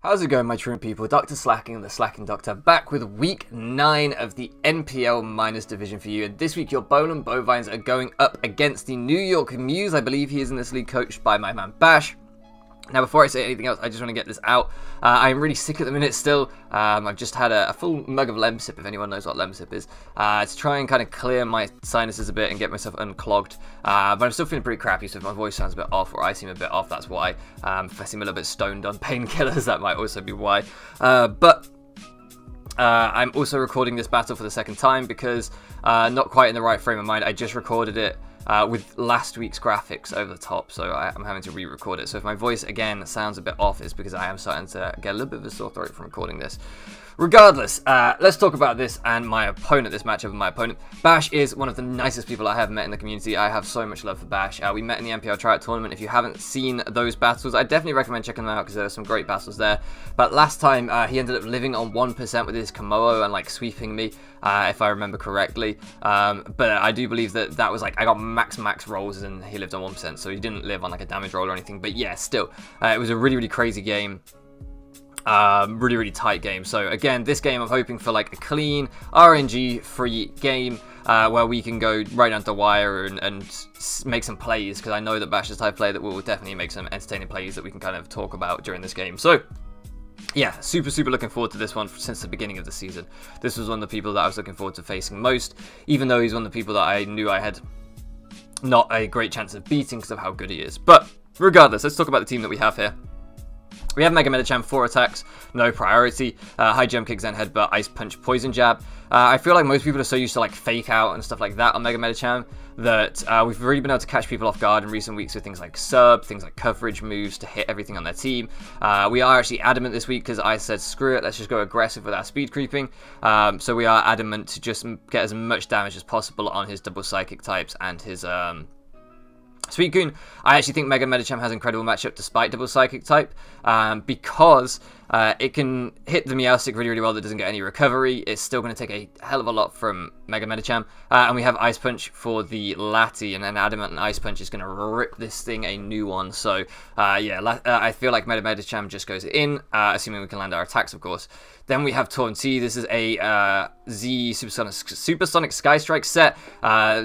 How's it going, my true people? DrSlaking, the Slacking Doctor, back with week 9 of the NPL Minors Division for you. And this week, your Bowland Bovines are going up against the New York Mews. I believe he is in this league, coached by my man Bash. Now, before I say anything else, I just want to get this out. I'm really sick at the minute still. I've just had a full mug of Lemsip, if anyone knows what Lemsip is, to try and kind of clear my sinuses a bit and get myself unclogged. But I'm still feeling pretty crappy, so if my voice sounds a bit off or I seem a bit off, that's why. If I seem a little bit stoned on painkillers, that might also be why. I'm also recording this battle for the second time because not quite in the right frame of mind. I just recorded it with last week's graphics over the top, so I'm having to re-record it. So if my voice again sounds a bit off, it's because I am starting to get a little bit of a sore throat from recording this. Regardless, let's talk about this and my opponent, this matchup with my opponent. Bash is one of the nicest people I have met in the community. I have so much love for Bash. We met in the NPL Tryout Tournament. If you haven't seen those battles, I definitely recommend checking them out because there are some great battles there. But last time, he ended up living on 1% with his Komodo and like sweeping me, if I remember correctly. But I do believe that was like, I got max rolls and he lived on 1%, so he didn't live on like a damage roll or anything. But yeah, still, it was a really crazy game. Really tight game. So again, this game I'm hoping for like a clean RNG free game where we can go right down the wire and make some plays, because I know that Bash is the type of player that will definitely make some entertaining plays that we can kind of talk about during this game. So yeah, super looking forward to this one since the beginning of the season. This was one of the people that I was looking forward to facing most, even though he's one of the people that I knew I had not a great chance of beating because of how good he is. But regardless, let's talk about the team that we have here. We have Mega Medicham, 4 attacks, no priority, high jump kick, Zen headbutt, ice punch, poison jab. I feel like most people are so used to like fake out and stuff like that on Mega Medicham that we've really been able to catch people off guard in recent weeks with things like sub, things like coverage moves to hit everything on their team. We are actually adamant this week because I said screw it, let's just go aggressive with our speed creeping. So we are adamant to just get as much damage as possible on his double psychic types and his Suicune. I actually think Mega Medicham has incredible matchup despite double psychic type, because it can hit the Meowstic really well that doesn't get any recovery. It's still going to take a hell of a lot from Mega Medicham, and we have Ice Punch for the Lati, and then Adamant and Ice Punch is going to rip this thing a new one. So yeah, I feel like Mega Medicham just goes in, assuming we can land our attacks, of course. Then we have Tornadus. This is a Z Supersonic Sky Strike set.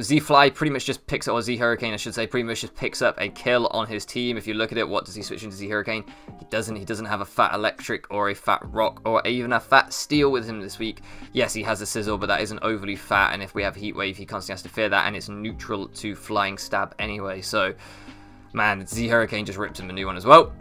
Z Fly pretty much just picks up, or Z Hurricane I should say, pretty much just picks up a kill on his team. If you look at it, what does he switch into Z Hurricane? He doesn't. He doesn't have a fat electric or a fat rock or even a fat steel with him this week. Yes, he has a sizzle, but that isn't overly fat, and if we have Heat Wave, he constantly has to fear that, and it's neutral to Flying Stab anyway. So, man, Z Hurricane just ripped him a new one as well.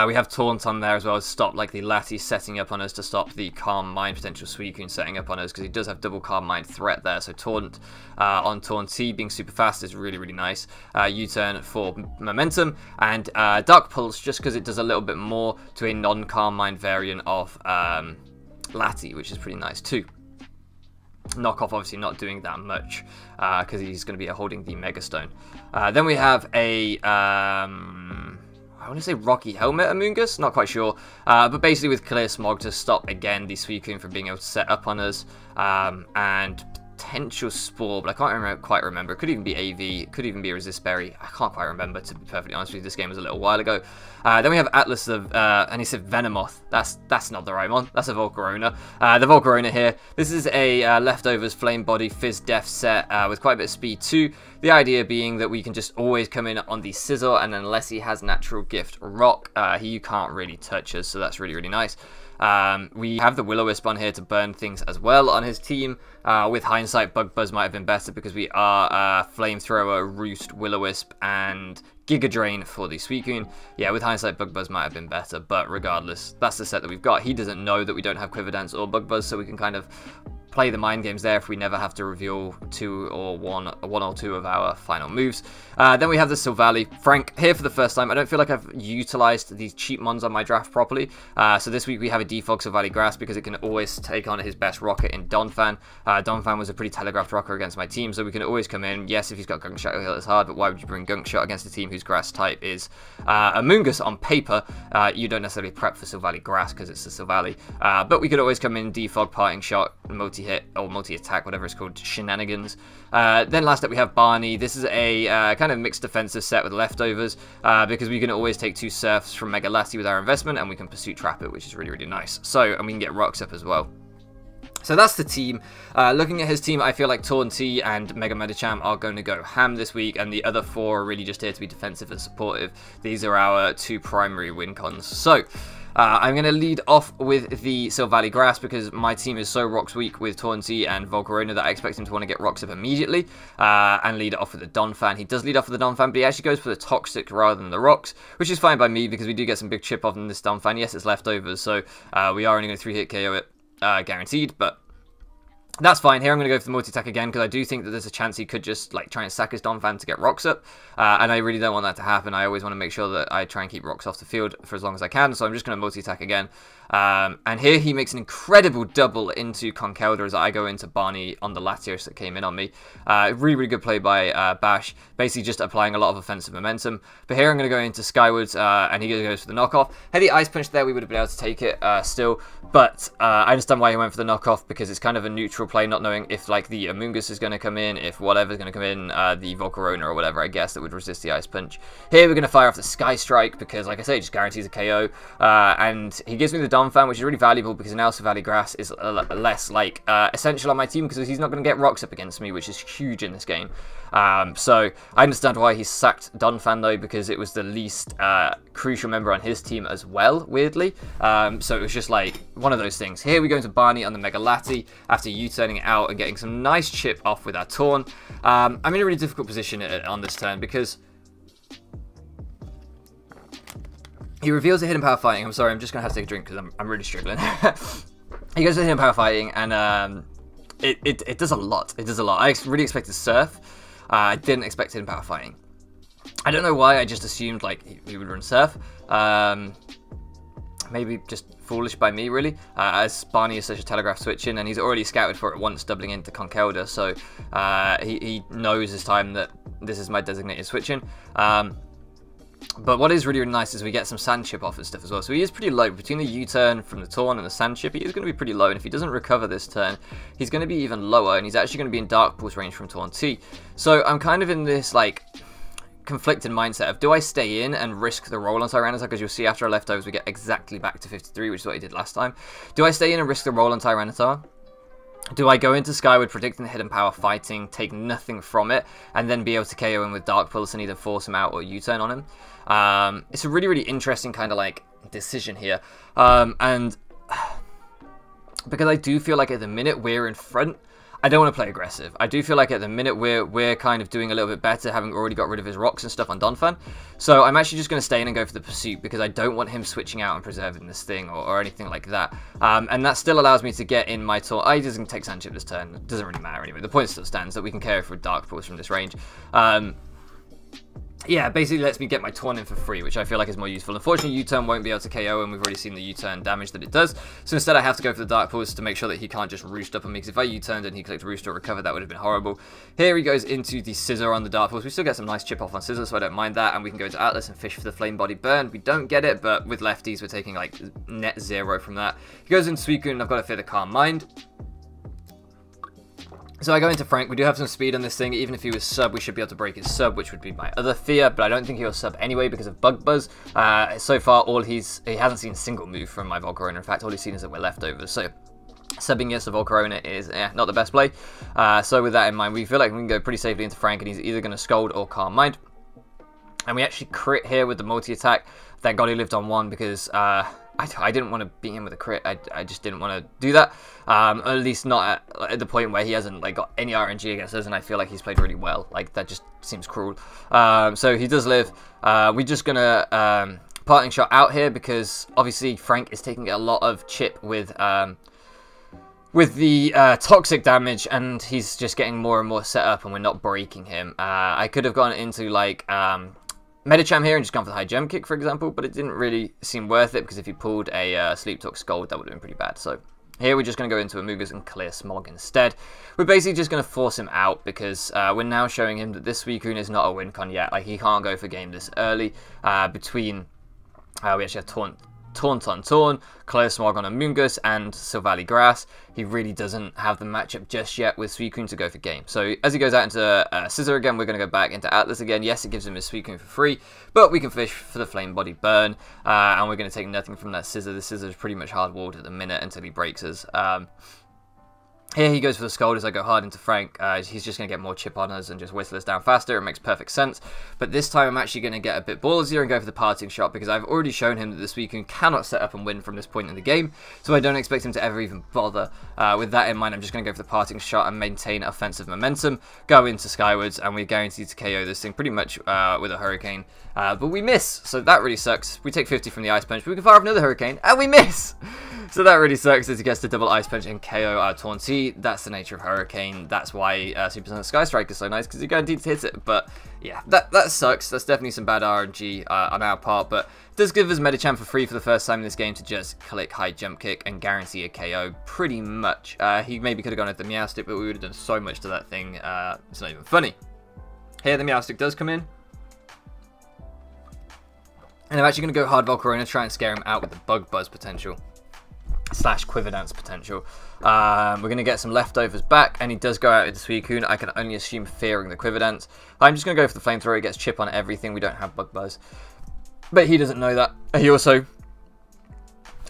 We have Taunt on there as well to stop like the Lati setting up on us, to stop the Calm Mind potential Suicune setting up on us, because he does have double Calm Mind threat there. So Taunt on Tornadus being super fast is really nice. U-turn for momentum, and Dark Pulse just because it does a little bit more to a non-Calm Mind variant of Lati, which is pretty nice too. Knockoff obviously not doing that much because he's going to be holding the Mega Stone. Then we have a I want to say Rocky Helmet Amoongus, not quite sure, but basically with Clear Smog to stop again the Suicune from being able to set up on us, and potential Spore, but I can't quite remember. It could even be AV, it could even be a Resist Berry. I can't quite remember, to be perfectly honest with you. This game was a little while ago. Then we have Atlas of, and he said Venomoth. That's not the right one. That's a Volcarona. The Volcarona here. This is a Leftovers Flame Body Fizz Def set with quite a bit of speed too. The idea being that we can just always come in on the Scissor, and unless he has Natural Gift Rock, you can't really touch us, so that's really nice. We have the Will-O-Wisp on here to burn things as well on his team. With hindsight, Bug Buzz might have been better because we are Flamethrower, Roost, Will-O-Wisp, and Giga Drain for the Suicune. Yeah, with hindsight, Bug Buzz might have been better, but regardless, that's the set that we've got. He doesn't know that we don't have Quiver Dance or Bug Buzz, so we can kind of play the mind games there if we never have to reveal one or two of our final moves. Then we have the Silvally. Frank here for the first time. I don't feel like I've utilized these cheap mons on my draft properly. So this week we have a defog Silvally Grass because it can always take on his best rocket in Donphan. Donphan was a pretty telegraphed rocker against my team, so we can always come in. Yes, if he's got Gunk Shot, he'll hit us hard, but why would you bring Gunk Shot against a team whose grass type is Amoongus on paper? You don't necessarily prep for Silvally Grass because it's a Silvally. But we could always come in, defog Parting Shot, multi multi-hit or multi-attack, whatever it's called, shenanigans. Then last up we have Barney. This is a kind of mixed defensive set with leftovers because we can always take 2 Surfs from Mega Lassie with our investment, and we can Pursuit Trap it, which is really, really nice. So, and we can get Rocks up as well. So that's the team. Looking at his team, I feel like Torn-T and Mega Medicham are going to go ham this week, and the other 4 are really just here to be defensive and supportive. These are our 2 primary win cons. So, I'm going to lead off with the Silver Valley Grass because my team is so Rocks weak with Torn-T and Volcarona that I expect him to want to get Rocks up immediately and lead it off with the Donphan. He does lead off with the Donphan, but he actually goes for the Toxic rather than the Rocks, which is fine by me because we do get some big chip off in this Donphan. Yes, it's leftovers, so we are only going to 3-hit KO it. Guaranteed, but that's fine. Here I'm going to go for the multi-attack again because I do think that there's a chance he could just like try and sack his Donphan to get Rocks up, and I really don't want that to happen. I always want to make sure that I try and keep Rocks off the field for as long as I can, so I'm just going to multi-attack again. And here he makes an incredible double into Conkeldurr as I go into Barney on the Latios that came in on me. Really, really good play by Bash, basically just applying a lot of offensive momentum. But here I'm going to go into Skyward, and he goes for the knockoff. Had he Ice Punch there, we would have been able to take it still, but I understand why he went for the knockoff because it's kind of a neutral play, not knowing if like the Amoonguss is going to come in, if whatever's going to come in, the Volcarona or whatever, I guess, that would resist the Ice Punch. Here we're going to fire off the Sky Strike because, like I say, it just guarantees a KO, and he gives me the Donphan, which is really valuable because now Silver Valley Grass is less like essential on my team because he's not going to get Rocks up against me, which is huge in this game. So I understand why he sacked Donphan though, because it was the least crucial member on his team as well, weirdly. So it was just like one of those things. Here we go into Barney on the Mega Lati after U-turning it out and getting some nice chip off with our Torn. I'm in a really difficult position on this turn because he reveals a hidden power fighting. I'm sorry, I'm just going to have to take a drink because I'm really struggling. He goes to hidden power fighting and it does a lot. It does a lot. I really expected Surf. I didn't expect hidden power fighting. I don't know why, I just assumed like he would run Surf. Maybe just foolish by me, really, as Barney is such a telegraph switching, and he's already scouted for it once, doubling into Conkeldurr, so he knows this time that this is my designated switching. But what is really, really nice is we get some sand chip off and stuff as well. So he is pretty low. Between the U-turn from the Torn and the sand chip, he is going to be pretty low. And if he doesn't recover this turn, he's going to be even lower. And he's actually going to be in Dark Pulse range from Torn-T. So I'm kind of in this, like, conflicted mindset of, do I stay in and risk the roll on Tyranitar? Because you'll see after our leftovers, we get exactly back to 53, which is what he did last time. Do I stay in and risk the roll on Tyranitar? Do I go into Skyward, predicting the hidden power fighting, take nothing from it, and then be able to KO him with Dark Pulse and either force him out or U-turn on him? It's a really, really interesting kind of like decision here. And because I do feel like at the minute we're in front, I don't want to play aggressive. I do feel like at the minute we're kind of doing a little bit better, having already got rid of his Rocks and stuff on Donphan. So I'm actually just going to stay in and go for the Pursuit because I don't want him switching out and preserving this thing or anything like that. And that still allows me to get in my Torn. He doesn't take Sand Chip this turn. It doesn't really matter anyway. The point still stands that we can KO for Dark Pulse from this range. Yeah, basically lets me get my Torn in for free, which I feel like is more useful. Unfortunately, U-turn won't be able to KO, and we've already seen the U-turn damage that it does. So instead, I have to go for the Dark Pulse to make sure that he can't just roost up on me, because if I U-turned and he clicked Roost or Recover, that would have been horrible. Here he goes into the Scissor on the Dark Pulse. We still get some nice chip off on Scissor, so I don't mind that, and we can go to Atlas and fish for the Flame Body Burn. We don't get it, but with lefties, we're taking like net 0 from that. He goes into Suicune, and I've got to fear the Calm Mind. So I go into Frank. We do have some speed on this thing. Even if he was sub, we should be able to break his sub, which would be my other fear. But I don't think he'll sub anyway because of Bug Buzz. So far, he hasn't seen a single move from my Volcarona. In fact, all he's seen is that we're leftovers. So subbing yes to Volcarona is not the best play. So with that in mind, we feel like we can go pretty safely into Frank, and he's either going to Scold or Calm Mind. And we actually crit here with the multi-attack. Thank God he lived on 1 because I didn't want to beat him with a crit. I just didn't want to do that. At least not at the point where he hasn't like got any RNG against us, and I feel like he's played really well. Like, that just seems cruel. So he does live. We're just gonna parting shot out here because obviously Frank is taking a lot of chip with the toxic damage, and he's just getting more and more set up, and we're not breaking him. I could have gone into like Medicham here and just gone for the high gem kick, for example, but it didn't really seem worth it because if he pulled a Sleep Talk Scold, that would have been pretty bad. So here we're just going to go into Amoonguss and clear Smog instead. We're basically just going to force him out because we're now showing him that this Suicune is not a win con yet. Like, he can't go for game this early. We actually have Taunt on Torn, Closmog on Amoongus, and Silvally Grass. He really doesn't have the matchup just yet with Suicune to go for game. So as he goes out into Scissor again, we're going to go back into Atlas again. Yes, it gives him his Suicune for free, but we can fish for the Flame Body Burn, and we're going to take nothing from that Scissor. The Scissor is pretty much hard-walled at the minute until he breaks us. Here he goes for the Scold as I go hard into Frank. He's just going to get more chip on us and just whistle us down faster. It makes perfect sense. But this time I'm actually going to get a bit ballsier and go for the Parting Shot because I've already shown him that the Suicune cannot set up and win from this point in the game. So I don't expect him to ever even bother. With that in mind, I'm just going to go for the Parting Shot and maintain offensive momentum. Go into Skywards and we're guaranteed to KO this thing pretty much with a Hurricane. But we miss. So that really sucks. We take 50 from the Ice Punch, but we can fire off another Hurricane and we miss. So that really sucks as he gets the double Ice Punch and KO our Taunty. That's the nature of Hurricane. That's why Super Sonic Sky Strike is so nice, because you're guaranteed to hit it. But yeah, that sucks. That's definitely some bad RNG on our part, but it does give us Medicham for free for the first time in this game to just click high jump kick and guarantee a KO pretty much. He maybe could have gone at the Meowstic, but we would have done so much to that thing. It's not even funny. Here the Meowstic does come in. And I'm actually going to go hard Volcarona, try and scare him out with the Bug Buzz potential. / Quiver Dance potential. We're going to get some leftovers back, and he does go out into Suicune. I can only assume fearing the Quiver Dance. I'm just going to go for the Flamethrower. He gets chip on everything. We don't have Bug Buzz. But he doesn't know that. He also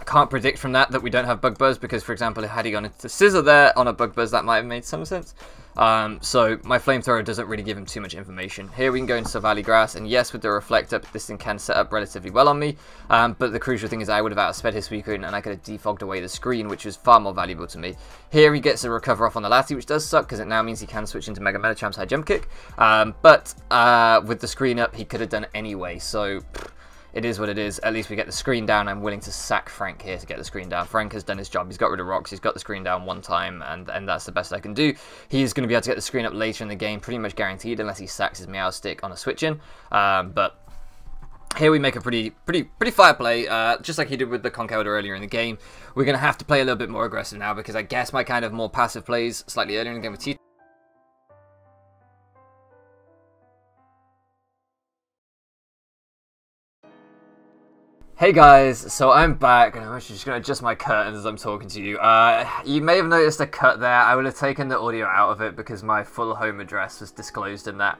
can't predict from that we don't have Bug Buzz, because, for example, had he gone into Scissor there on a Bug Buzz, that might have made some sense. So my Flamethrower doesn't really give him too much information. Here we can go into Silvally Grass, and yes, with the Reflector, this thing can set up relatively well on me, but the crucial thing is I would have outsped his Suicune, and I could have defogged away the screen, which was far more valuable to me. Here he gets a recover off on the Lati, which does suck, because it now means he can switch into Mega Medicham's high jump kick, but with the screen up, he could have done anyway, so it is what it is. At least we get the screen down. I'm willing to sack Frank here to get the screen down. Frank has done his job. He's got rid of rocks. He's got the screen down one time, and that's the best I can do. He's going to be able to get the screen up later in the game, pretty much guaranteed, unless he sacks his Meowstic on a switch-in. But here we make a pretty fire play, just like he did with the Conkeldurr earlier in the game. We're going to have to play a little bit more aggressive now, because I guess my kind of more passive plays slightly earlier in the game with T. Hey guys, so I'm back, and I'm actually just going to adjust my curtains as I'm talking to you. You may have noticed a cut there. I would have taken the audio out of it because my full home address was disclosed in that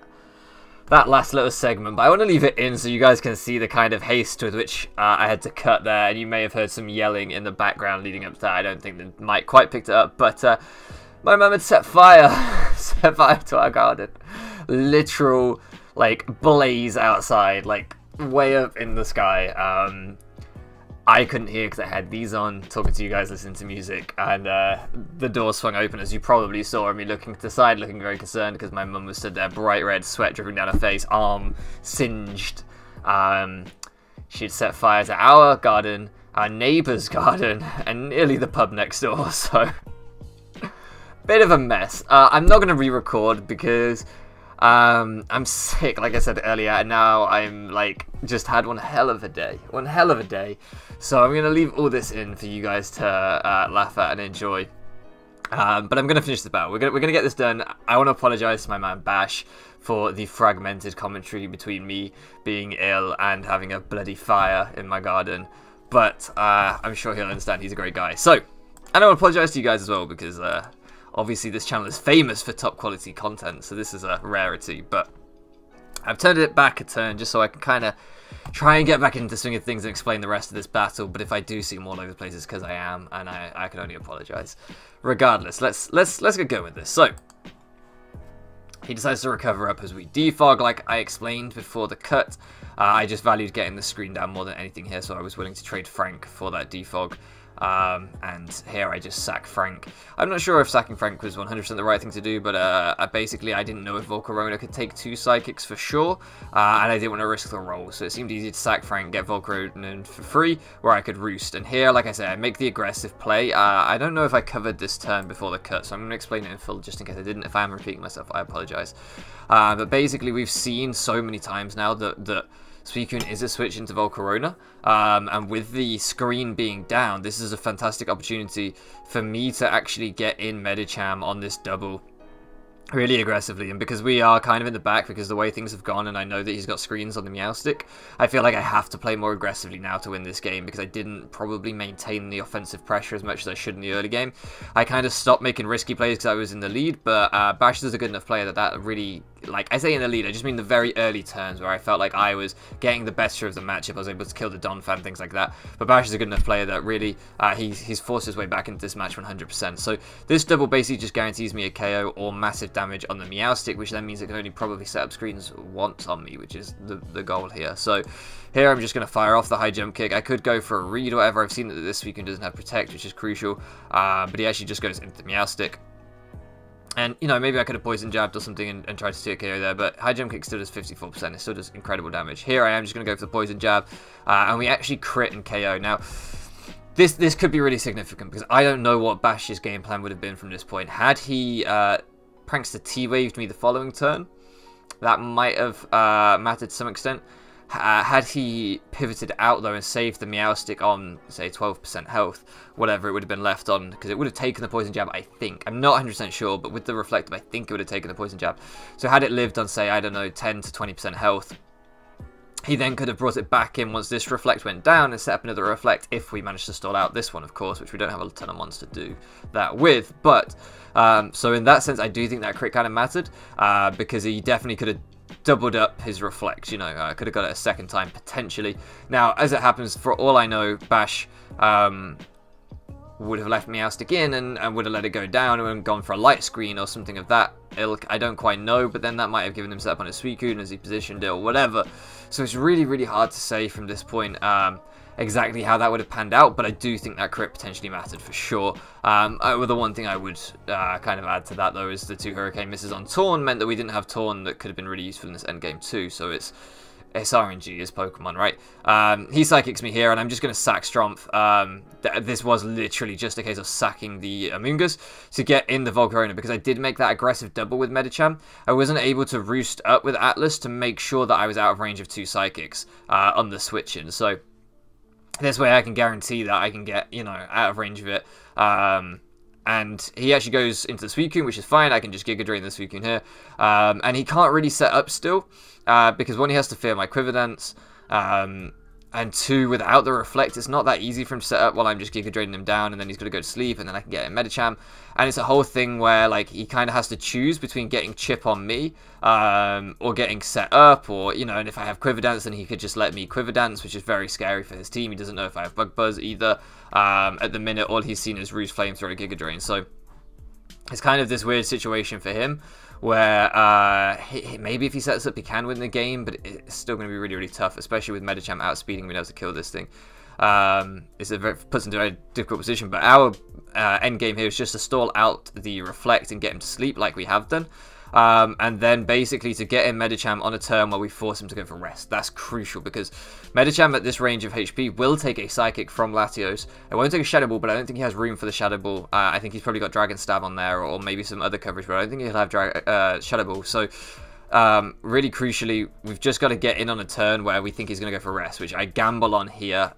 last little segment, but I want to leave it in so you guys can see the kind of haste with which I had to cut there, and you may have heard some yelling in the background leading up to that. I don't think the mic quite picked it up, but my mum had set fire to our garden. Literal, like, blaze outside, like, way up in the sky. I couldn't hear because I had these on, talking to you guys, listening to music, and the door swung open, as you probably saw me looking to the side, looking very concerned, because my mum was stood there, bright red, sweat dripping down her face, arm singed. She'd set fire to our garden, our neighbour's garden, and nearly the pub next door, so bit of a mess. I'm not going to re-record because I'm sick, like I said earlier, and now I'm like just had one hell of a day. So I'm gonna leave all this in for you guys to laugh at and enjoy. But I'm gonna finish the battle. We're gonna get this done. I want to apologize to my man Bash for the fragmented commentary between me being ill and having a bloody fire in my garden. But I'm sure he'll understand. He's a great guy. So, and I want to apologize to you guys as well, because obviously this channel is famous for top quality content, so this is a rarity, but I've turned it back a turn just so I can kind of try and get back into the swing of things and explain the rest of this battle. But if I do seem all over the place, it's because I am, and I can only apologize. Regardless, let's get going with this. So he decides to recover up as we defog, like I explained before the cut. I just valued getting the screen down more than anything here, so I was willing to trade Frank for that defog. And here I just sack Frank. I'm not sure if sacking Frank was 100% the right thing to do, but basically I didn't know if Volcarona could take 2 Psychics for sure, and I didn't want to risk the roll, so it seemed easy to sack Frank, get Volcarona for free, where I could roost. And here, like I said, I make the aggressive play. I don't know if I covered this turn before the cut, so I'm going to explain it in full just in case I didn't. If I am repeating myself, I apologize. But basically we've seen so many times now that Suicune is a switch into Volcarona, and with the screen being down, this is a fantastic opportunity for me to actually get in Medicham on this double really aggressively, and because we are kind of in the back because the way things have gone, and I know that he's got screens on the Meow Stick, I feel like I have to play more aggressively now to win this game, because I didn't probably maintain the offensive pressure as much as I should in the early game. I kind of stopped making risky plays because I was in the lead, but Bash is a good enough player that really, like, I say in the lead, I just mean the very early turns where I felt like I was getting the better of the matchup. I was able to kill the Don fan, things like that, but Bash is a good enough player that really, he's forced his way back into this match 100%. So this double basically just guarantees me a KO or massive damage on the Meow Stick, which then means it can only probably set up screens once on me, which is the goal here. So here I'm just going to fire off the high jump kick. I could go for a read or whatever. I've seen that this Suicune doesn't have protect, which is crucial, but he actually just goes into the Meow Stick. And, you know, maybe I could have poison jabbed or something and tried to steal a KO there, but high jump kick still does 54%. It still does incredible damage. Here I am just going to go for the poison jab, and we actually crit and KO. Now, this could be really significant, because I don't know what Bash's game plan would have been from this point. Had he prankster T-waved me the following turn, that might have mattered to some extent. Had he pivoted out though and saved the Meow Stick on, say, 12% health, whatever it would have been left on, because it would have taken the poison jab, I think. I'm not 100% sure, but with the reflective, I think it would have taken the poison jab. So had it lived on, say, I don't know, 10 to 20% health, he then could have brought it back in once this reflect went down and set up another reflect, if we managed to stall out this one, of course, which we don't have a ton of mons to do that with. But so in that sense, I do think that crit kind of mattered, because he definitely could have doubled up his reflect, you know, could have got it a second time potentially. Now, as it happens, for all I know, Bash would have left Meow Stick in and would have let it go down and gone for a light screen or something of that ilk. I don't quite know, but then that might have given him set up on his Suicune as he positioned it or whatever. So it's really, really hard to say from this point exactly how that would have panned out, but I do think that crit potentially mattered for sure. Well, the one thing I would kind of add to that, though, is the 2 Hurricane misses on Torn meant that we didn't have Torn that could have been really useful in this endgame too, so it's RNG is Pokemon, right? He Psychics me here, and I'm just going to sack Strumpf. This was literally just a case of sacking the Amoonguss to get in the Volcarona, because I did make that aggressive double with Medicham. I wasn't able to roost up with Atlas to make sure that I was out of range of 2 Psychics on the switch-in, so this way I can guarantee that I can get, you know, out of range of it. And he actually goes into the Suicune, which is fine. I can just Giga Drain the Suicune here. And he can't really set up still, because one, he has to fear my Quiver Dance, and 2, without the Reflect, it's not that easy for him to set up while I'm just Giga Draining him down, and then he's going to go to sleep, and then I can get him Medicham. And it's a whole thing where, like, he kind of has to choose between getting Chip on me, or getting set up, or, you know, and if I have Quiver Dance, then he could just let me Quiver Dance, which is very scary for his team. He doesn't know if I have Bug Buzz either. At the minute, all he's seen is Roost Flamethrower, Giga Drain, so it's kind of this weird situation for him, where maybe if he sets up, he can win the game, but it's still going to be really, really tough, especially with Medicham outspeeding, being able to kill this thing. It puts him in a very difficult position, but our end game here is just to stall out the Reflect and get him to sleep like we have done. And then basically to get in Medicham on a turn where we force him to go for rest. That's crucial, because Medicham at this range of HP will take a Psychic from Latios. It won't take a Shadow Ball, but I don't think he has room for the Shadow Ball. I think he's probably got Dragon Stab on there, or maybe some other coverage, but I don't think he'll have Shadow Ball. So really crucially, we've just got to get in on a turn where we think he's going to go for rest, which I gamble on here.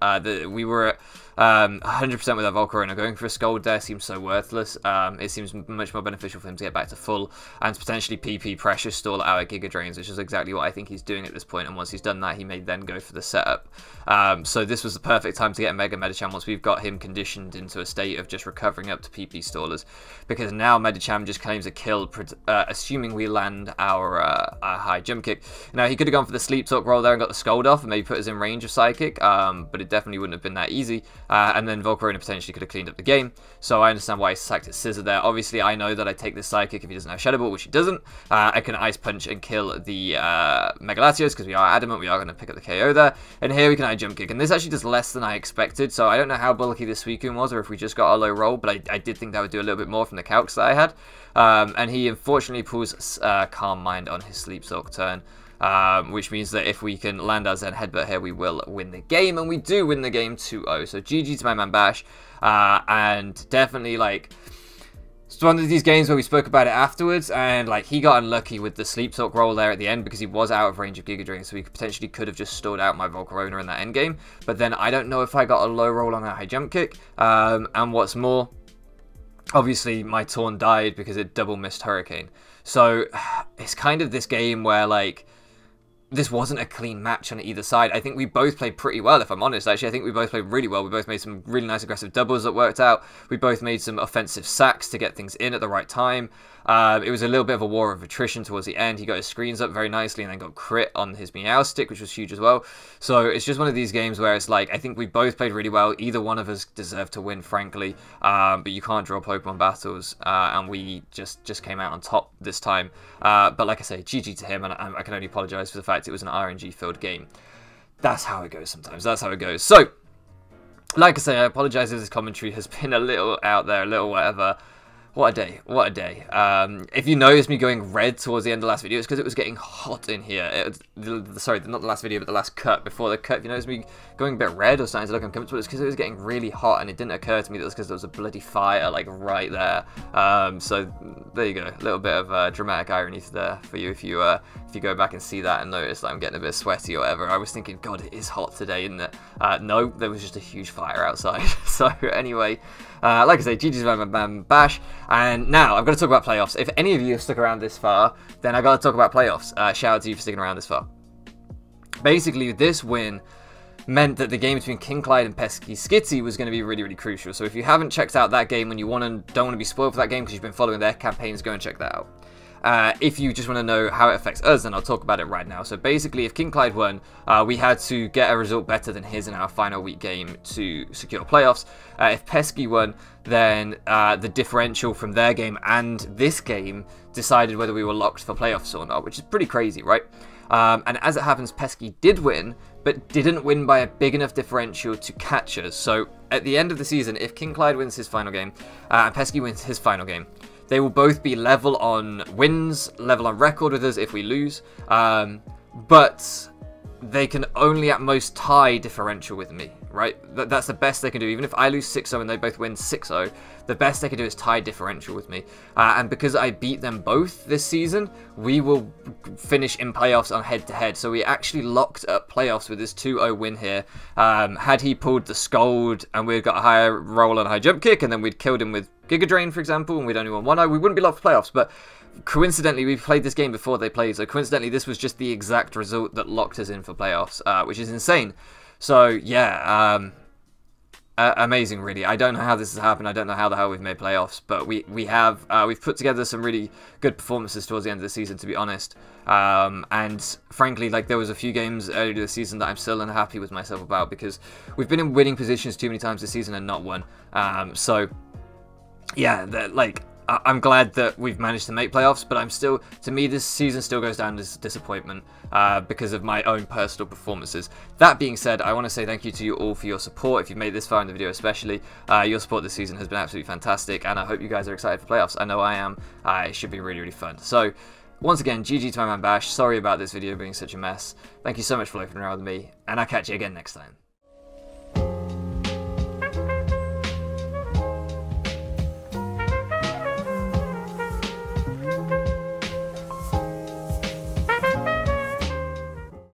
We were at 100% with our Volcarona. Going for a Scold there seems so worthless. It seems much more beneficial for him to get back to full and potentially PP pressure stall our Giga Drains, which is exactly what I think he's doing at this point. And once he's done that, he may then go for the setup. So this was the perfect time to get Mega Medicham once we've got him conditioned into a state of just recovering up to PP stallers, because now Medicham just claims a kill, assuming we land our high jump kick. Now, he could have gone for the Sleep Talk roll there and got the Scold off and maybe put us in range of Psychic, but it definitely wouldn't have been that easy. And then Volcarona potentially could have cleaned up the game. So I understand why he sacked his Scissor there. Obviously, I know that I take this Psychic if he doesn't have Shadow Ball, which he doesn't. I can Ice Punch and kill the Mega Latios, because we are adamant we are going to pick up the KO there. And here we can High Jump Kick. And this actually does less than I expected. So I don't know how bulky this Suicune was, or if we just got a low roll, but I did think that would do a little bit more from the calcs that I had. And he unfortunately pulls Calm Mind on his Sleep Talk turn. Which means that if we can land our Zen Headbutt here, we will win the game, and we do win the game 2-0. So GG to my man Bash, and definitely, like, it's one of these games where we spoke about it afterwards, and like he got unlucky with the Sleep Talk roll there at the end because he was out of range of Giga Drain, so he potentially could have just stalled out my Volcarona in that end game. But then I don't know if I got a low roll on that high jump kick, and what's more, obviously my Torn died because it double missed Hurricane. So it's kind of this game where, like, this wasn't a clean match on either side. I think we both played pretty well, if I'm honest, actually. I think we both played really well. We both made some really nice aggressive doubles that worked out. We both made some offensive sacks to get things in at the right time. It was a little bit of a war of attrition towards the end. He got his screens up very nicely and then got crit on his meow stick, which was huge as well. So it's just one of these games where it's like, I think we both played really well. Either one of us deserved to win, frankly. But you can't draw Pokemon battles. And we just came out on top this time. But like I say, GG to him. And I can only apologize for the fact it was an RNG-filled game. That's how it goes sometimes. That's how it goes. So, like I say, I apologize if this commentary has been a little out there, a little whatever. What a day, what a day. If you noticed me going red towards the end of the last video, it's because it was getting hot in here. Sorry, not the last video, but the last cut. Before the cut, if you noticed me going a bit red or starting to look uncomfortable, it's because it was getting really hot, and it didn't occur to me that it was because there was a bloody fire, like, right there. So, there you go. A little bit of dramatic irony there for you if you go back and see that and notice that I'm getting a bit sweaty or whatever. I was thinking, God, it is hot today, isn't it? No, there was just a huge fire outside. So, anyway, like I say, GG's Bam Bam Bash. And now, I've got to talk about playoffs. If any of you have stuck around this far, then I've got to talk about playoffs. Shout out to you for sticking around this far. Basically, this win meant that the game between King Clyde and Pesky Skitty was going to be really, really crucial. So if you haven't checked out that game and you don't want to be spoiled for that game because you've been following their campaigns, go and check that out. If you just want to know how it affects us, then I'll talk about it right now. So basically, if King Clyde won, we had to get a result better than his in our final week game to secure playoffs. If Pesky won, then the differential from their game and this game decided whether we were locked for playoffs or not, which is pretty crazy, right? And as it happens, Pesky did win, but didn't win by a big enough differential to catch us. So at the end of the season, if King Clyde wins his final game and Pesky wins his final game, they will both be level on wins, level on record with us if we lose, but they can only at most tie differential with me, right? That's the best they can do. Even if I lose 6-0 and they both win 6-0, the best they can do is tie differential with me. And because I beat them both this season, we will finish in playoffs on head-to-head. So we actually locked up playoffs with this 2-0 win here. Had he pulled the Scold and we'd got a higher roll and a high jump kick, and then we'd killed him with Giga Drain, for example, and we'd only won 1-0, we wouldn't be locked for playoffs. But coincidentally, we played this game before they played, so coincidentally, this was just the exact result that locked us in for playoffs, which is insane. So, yeah, amazing, really. I don't know how this has happened. I don't know how the hell we've made playoffs, but we've put together some really good performances towards the end of the season, to be honest. And frankly, like, there was a few games earlier this season that I'm still unhappy with myself about because we've been in winning positions too many times this season and not won. So, yeah, like, I'm glad that we've managed to make playoffs, but I'm still, to me, this season still goes down as disappointment because of my own personal performances. That being said, I want to say thank you to you all for your support. If you've made this far in the video especially, your support this season has been absolutely fantastic, and I hope you guys are excited for playoffs. I know I am. It should be really, really fun. So, once again, GG to my man Bash. Sorry about this video being such a mess. Thank you so much for looking around with me, and I'll catch you again next time.